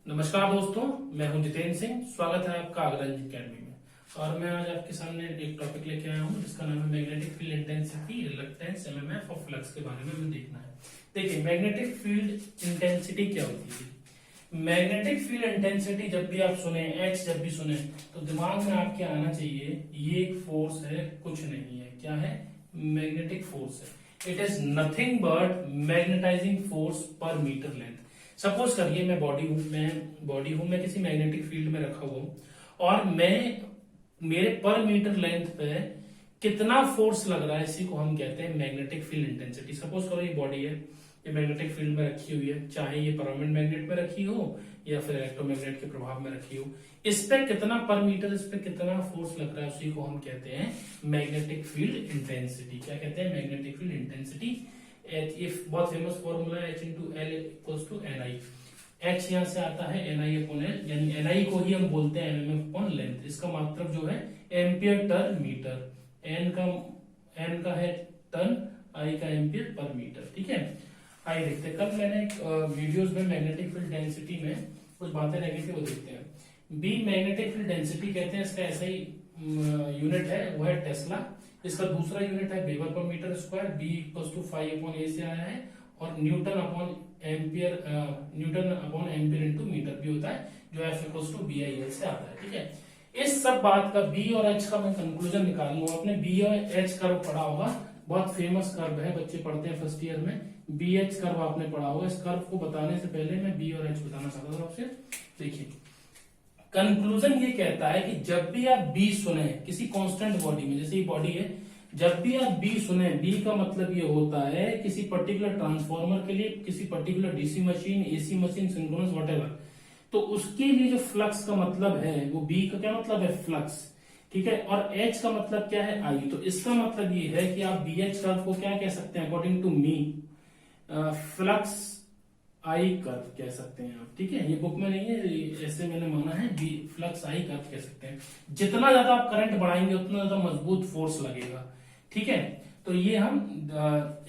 नमस्कार दोस्तों, मैं हूं जितेंद्र सिंह। स्वागत है आपका अग्रंज अकेडमी में। और मैं आज आपके सामने एक टॉपिक लेके आया हूं जिसका नाम है magnetic field intensity, reluctance, MMF और फ्लक्स के बारे में हमें देखना है। देखिए, मैग्नेटिक फील्ड इंटेंसिटी क्या होती है। मैग्नेटिक फील्ड इंटेंसिटी जब भी आप सुने, एच जब भी सुने, तो दिमाग में आपके आना चाहिए ये एक फोर्स है, कुछ नहीं है। क्या है? मैग्नेटिक फोर्स है। It is nothing but magnetising force per metre length. Suppose करिए मैं बॉडी हूं, मैं किसी मैग्नेटिक फील्ड में रखा हुआ हूं और मैं मेरे पर मीटर लेंथ पे कितना फोर्स लग रहा है, इसी को हम कहते हैं मैग्नेटिक फील्ड इंटेंसिटी। सपोज करो ये बॉडी है, ये मैग्नेटिक फील्ड में रखी हुई है, चाहे ये परमानेंट मैग्नेट में रखी हो या फिर इलेक्ट्रोमैग्नेट के प्रभाव में रखी हो। इस पे कितना पर मीटर, इस पे कितना फोर्स लग रहा है, उसी को हम कहते हैं मैग्नेटिक फील्ड इंटेंसिटी। क्या कहते हैं? Magnetic field intensity. If बहुत फेमस फॉर्मूला है, H/L = NI। H यहां से आता है NI/L, यानी NI को ही हम बोलते हैं MM/लेंथ। इसका मतलब जो है एम्पियर टर्न मीटर। N का है टर्न, I का एम्पियर पर मीटर। ठीक है, आइए देखते हैं। कल मैंने वीडियोस में मैग्नेटिक फील्ड डेंसिटी में कुछ बातें रखी थी, वो देखते हैं। बी मैग्नेटिक फील्ड डेंसिटी कहते हैं, इसका ऐसा ही यूनिट है, वो है टेस्ला। इसका दूसरा यूनिट है weber per metre square. B equals to 5/A से आया है। और newton upon ampere into metre भी होता है, जो F इक्वल्स टू BIL से आता है। ठीक है, इस सब बात का बी और एच का मैं कंक्लूजन निकाल लूंगा। आपने बी और एच कर्व पढ़ा होगा, बहुत फेमस कर्व है, बच्चे पढ़ते हैं फर्स्ट ईयर में। बी एच कर्व आपने पढ़ा होगा। इस कर्व को बताने से पहले मैं बी और एच बताना चाहता था आपसे। देखिए, कंक्लूजन ये कहता है कि जब भी आप बी सुने किसी कांस्टेंट बॉडी में, जैसे ये बॉडी है, जब भी आप बी सुने, बी का मतलब ये होता है किसी पर्टिकुलर ट्रांसफॉर्मर के लिए, किसी particular DC machine, AC machine, synchronous, whatever, तो उसके लिए जो फ्लक्स का मतलब है, वो बी का क्या मतलब है? फ्लक्स। ठीक है, और एच का मतलब क्या है? आई। तो इसका मतलब ये है कि आप बी एच कर्व को क्या कह सकते हैं? According to me, flux I curve कह सकते हैं आप। ठीक है, ये बुक में नहीं है, ऐसे मैंने माना है, बी फ्लक्स आई कर्व कह सकते हैं। जितना ज्यादा आप करंट बढ़ाएंगे उतना ज्यादा मजबूत फोर्स लगेगा। ठीक है, तो ये हम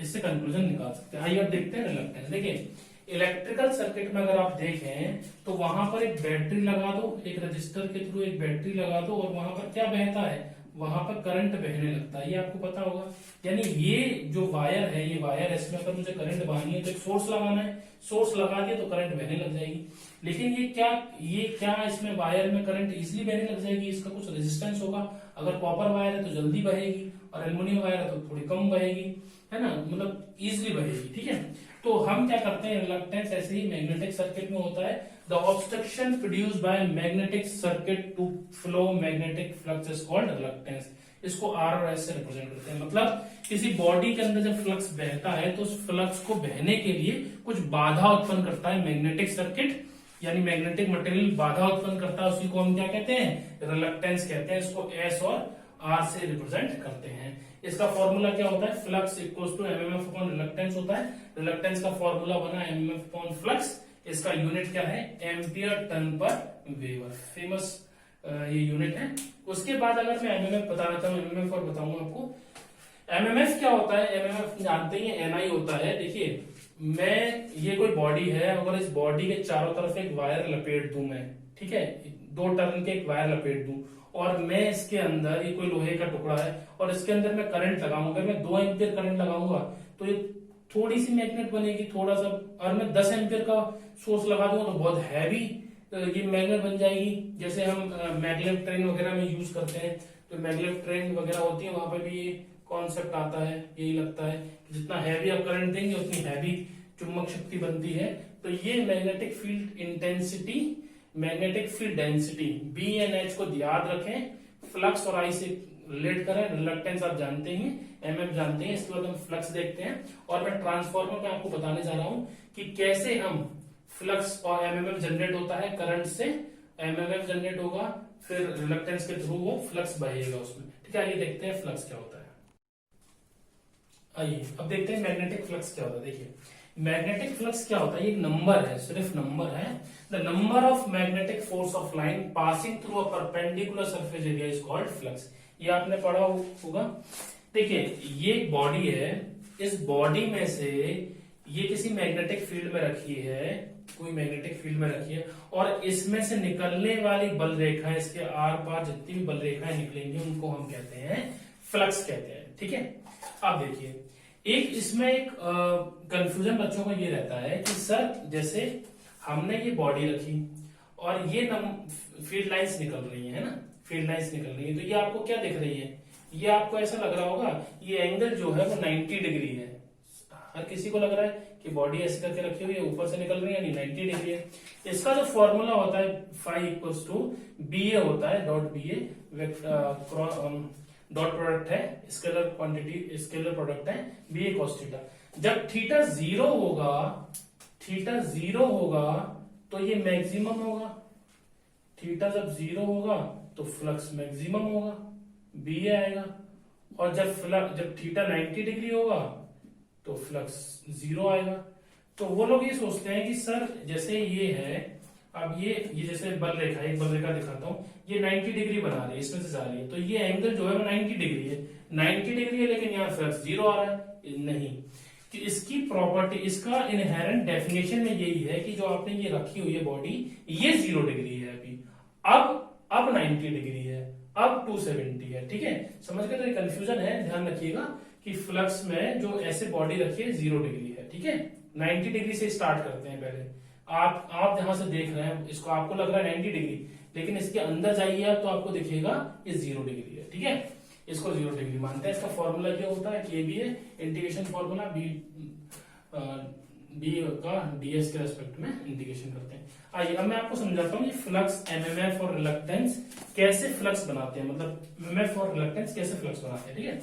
इससे कंक्लूजन निकाल सकते हैं। आइए अब देखते हैं रिलक्टेंस। देखिए, इलेक्ट्रिकल सर्किट में अगर आप देखें तो वहां पर एक बैटरी लगा दो, एक रजिस्टर के थ्रू एक बैटरी लगा दो, और वहां पर क्या बहता है? वहां पर करंट बहने लगता है। ये आपको पता होगा। यानी ये जो वायर है, ये वायर है, इसमें अगर मुझे करंट बहानी है तो एक सोर्स लगाना है। सोर्स लगा दिया तो करंट बहने लग जाएगी। लेकिन ये क्या इसमें वायर में करंट इजिली बहने लग जाएगी? इसका कुछ रेजिस्टेंस होगा। अगर कॉपर वायर है तो जल्दी बहेगी, और एल्युमिनियम वायर है तो थोड़ी कम बहेगी, है ना, मतलब इजिली बहेगी। ठीक है, तो हम क्या करते हैं? रिलक्टेंस ऐसे ही मैग्नेटिक सर्किट में होता है। The obstruction produced by magnetic circuit to flow magnetic flux is called reluctance. इसको आर और एस से रिप्रेजेंट करते हैं। मतलब किसी बॉडी के अंदर जब फ्लक्स बहता है तो उस फ्लक्स को बहने के लिए कुछ बाधा उत्पन्न करता है मैग्नेटिक सर्किट, यानी मैग्नेटिक मटेरियल बाधा उत्पन्न करता है, उसी को हम क्या कहते हैं? रिलक्टेंस कहते हैं। इसको एस और आर से रिप्रेजेंट करते हैं। इसका फॉर्मूला क्या होता है? Flux equals to MMF upon reluctance होता है। रिलक्टेंस का फॉर्मूला बना एमएमएफ अपॉन फ्लक्स। इसका यूनिट क्या है? Ampere turn per weber. Famous ये यूनिट है। उसके बाद अगर मैं एमएमएफ बताना चाहूँ, एमएमएफ और बताऊंगा आपको। एमएमएफ क्या होता है? एमएमएफ जानते ही एनआई होता है। देखिए, ये कोई बॉडी है, अगर इस बॉडी के चारों तरफ एक वायर लपेट दूं मैं, ठीक है, 2 टर्न के एक वायर लपेट दूं, और मैं इसके अंदर, ये कोई लोहे का टुकड़ा है, और इसके अंदर मैं करंट लगाऊंगा, मैं 2 एम्पियर करंट लगाऊंगा, तो ये थोड़ी सी मैग्नेट बनेगी, थोड़ा सा। और मैं 10 एम्पियर का सोर्स लगा दूंगा तो बहुत हैवी ये मैग्नेट बन जाएगी। जैसे हम मैग्लेव ट्रेन वगैरह में यूज करते हैं, तो मैग्लेव ट्रेन वगैरह होती है, वहां पे भी ये कॉन्सेप्ट आता है, यही लगता है कि जितना हैवी आप करंट देंगे उतनी हैवी चुंबक शक्ति बनती है। तो ये magnetic field intensity, magnetic field density, B and H को याद रखें, फ्लक्स और आई से रिलेट करें। रिलक्टेंस आप जानते हैं, एमएफ जानते हैं। इसके बाद हम फ्लक्स देखते हैं, और मैं ट्रांसफॉर्मर में आपको बताने जा रहा हूं कि कैसे हम फ्लक्स और एमएमएफ जनरेट होता है। करंट से एमएमएफ जनरेट होगा, फिर रिलक्टेंस के थ्रू वो फ्लक्स बहेगा उसमें। ठीक है, ये देखते हैं फ्लक्स क्या होता है। आइए अब देखते हैं मैग्नेटिक फ्लक्स क्या होता है। देखिए, मैग्नेटिक फ्लक्स क्या होता है? ये नंबर है, सिर्फ नंबर है। The number of magnetic force of line passing through a perpendicular surface area is called flux. ये आपने पढ़ा होगा। देखिए, ये बॉडी है, इस बॉडी में से ये किसी मैग्नेटिक फील्ड में रखी है, कोई मैग्नेटिक फील्ड में रखिए और इसमें से निकलने वाली बल रेखाएं, इसके आर पार जितनी भी बल रेखाएं निकलेंगी उनको हम कहते हैं फ्लक्स कहते हैं। ठीक है, अब देखिए एक इसमें एक कंफ्यूजन बच्चों को ये रहता है कि सर जैसे हमने ये बॉडी रखी और ये फील्ड लाइंस निकल रही है ना, फील्ड लाइंस निकल रही है, तो ये आपको क्या दिख रही है, ये आपको ऐसा लग रहा होगा ये एंगल जो है वो 90 डिग्री है। हर किसी को लग रहा है कि बॉडी ऐसे करके रखी हुई है, ऊपर से निकल रही है, यानी 90 डिग्री है। इसका जो फॉर्मूला होता है फाई इक्वल्स टू BA होता है, डॉट BA डॉट प्रोडक्ट है, स्केलर क्वांटिटी, स्केलर प्रोडक्ट है BA cos थीटा। जब थीटा जीरो होगा तो ये मैक्सिमम होगा, थीटा जब जीरो होगा तो फ्लक्स मैक्सिमम होगा, BA आएगा, और जब थीटा 90 डिग्री होगा तो फ्लक्स जीरो आएगा। तो वो लोग ये सोचते हैं कि सर जैसे ये है, अब ये जैसे बल रेखा, एक बल रेखा दिखाता हूं, ये 90 डिग्री बना रही है, इसमें से जा रही है, तो ये एंगल जो है वो 90 डिग्री है, 90 डिग्री है, लेकिन यहाँ फ्लक्स जीरो आ रहा है नहीं। कि इसकी प्रॉपर्टी, इसका इनहेरेंट डेफिनेशन में यही है कि जो आपने ये रखी हुई है बॉडी, ये 0 डिग्री है अभी, अब 90 डिग्री है, अब 270 है। ठीक है, समझ गए? तो ये कंफ्यूजन है, ध्यान रखिएगा कि फ्लक्स में जो ऐसे बॉडी रखी है 0 डिग्री है। ठीक है, 90 डिग्री से स्टार्ट करते हैं पहले। आप जहां से देख रहे हैं इसको आपको लग रहा है 90 डिग्री, लेकिन इसके अंदर जाइए आप तो आपको दिखेगा ये 0 डिग्री है। ठीक है, इसको 0 डिग्री मानते हैं। इसका फॉर्मूला क्या होता है, KBA इंटीग्रेशन फॉर्मूला, बी का ds के रेस्पेक्ट में इंटीग्रेशन करते हैं। आइए अब मैं आपको समझाता हूँ ये फ्लक्स, MMF और रिलक्टेंस कैसे फ्लक्स बनाते हैं, मतलब MMF और रिलक्टेंस कैसे फ्लक्स बनाते हैं। ठीक है,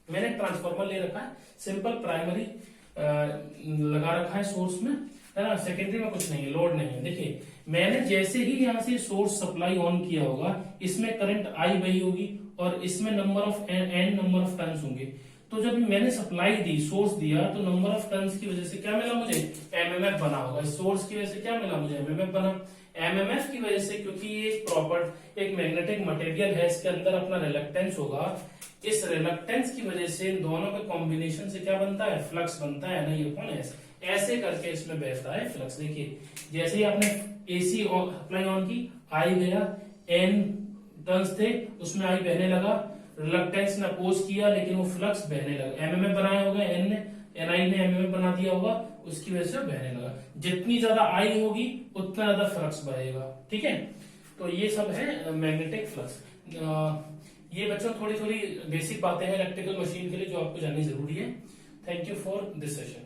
मैंने एक ट्रांसफार्मर ले रखा है, सिंपल प्राइमरी लगा रखा है सोर्स में, है ना, सेकेंडरी में कुछ नहीं है, लोड नहीं है। देखिए मैंने जैसे ही यहाँ से सोर्स सप्लाई ऑन किया होगा, इसमें करंट I बही होगी और इसमें नंबर ऑफ टर्न्स होंगे। तो जब मैंने सप्लाई दी, सोर्स दिया, तो नंबर ऑफ टर्न्स की वजह से क्या मिला मुझे, MMF बना होगा। सोर्स की वजह से क्या मिला मुझे, MMF बना। MMF की वजह से, क्योंकि ये एक मैग्नेटिक मटेरियल है, इसके अंदर अपना रिलक्टेंस होगा, इस रिलक्टेंस की वजह से इन दोनों के कॉम्बिनेशन से क्या बनता है, फ्लक्स बनता है, नहीं अपॉन एस, ऐसे करके इसमें बहता है फ्लक्स। देखिए जैसे ही आपने AC अप्लाई ऑन की, I गया, N टर्न्स थे, उसमें I बहने लगा, रिलक्टेंस ने अपोज किया, लेकिन वो फ्लक्स बहने लगा, MMF बनाया होगा, NI ने MMF बना दिया होगा, उसकी वजह से बहने लगा। जितनी ज्यादा I होगी उतना ज्यादा फ्लक्स बहेगा। ठीक है, तो ये सब है मैग्नेटिक फ्लक्स। ये बच्चों थोड़ी बेसिक बातें हैं इलेक्ट्रिकल मशीन के लिए जो आपको जाननी जरूरी है। Thank you for this session.